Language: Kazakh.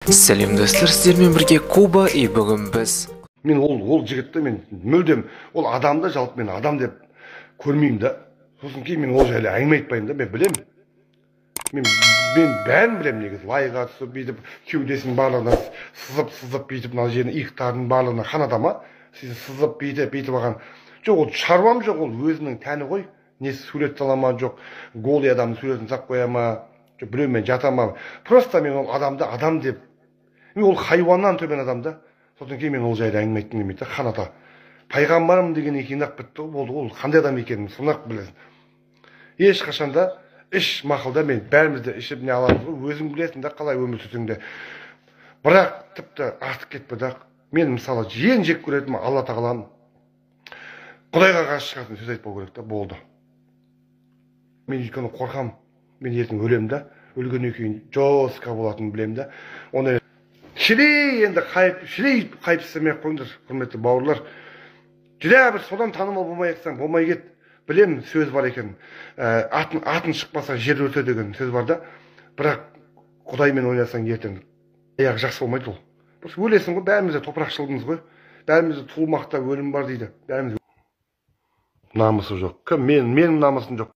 Сәлем достар, сіздермен бірге Куба и бүгін біз мен ол жігітті мен мүлдем ол адамды жалпы мен адам деп көрмеймін да. Сосын кейін мен ол жайлы әңгіме айтпаймын да. Мен білемін. Мен бәрін білемін негізі. Лайға түсіп бүйтіп кеудесінің барлығына сызып бүйтіп мына жеріне иықтарының барлығына қанатама сызып бүйтіп алған. Жоқ, ол шаруам жоқ, ол өзінің тәні ғой. Несі сурет сала ма, жоқ голый адамның суретін салып қоя ма, жоқ біреумен жата ма. Просто мен ол адамды адам деп. Мен ол хайуаннан төмен адам да. Содан кейін мен ол жайлы әңгіме айттым демейді, қаната. Пайғамбарым деген екен ақ бітті, болды, ол қандай адам екенін соны-ақ білесің. Ешқашанда іш мақұлда мен бәрімізді ішіп не аламыз ғой, өзің білесің да қалай өмір сүрсең де. Бірақ тіпті артық кетпе да. Мен мысалы ең жек көретінім Алла тағалам Құдайға қарсы шығатын сөз айтпау керек та, болды. Мен өйткені қорқам, мен ертең өлем да, өлгеннен кейін жорстко болатынын білемін да. Оны шірей енді қайып істемей ақ қойыңдар, құрметті бауырлар. Жүре бір содан танымал болмай ақсаң, болмай кет. Білем, сөз бар екен. Атын шықпаса жер өрте деген сөз бар да. Бірақ Құдаймен ойнасаң ертең аяғы жақсы болмайды ол. Просто өлесің ғой, бәрімізде топырақшылдымыз ғой. Бәрімізде туылмақта өлім бар дейді. Бәріміз намысы жоқ. Кім? Менің намысым жоқ.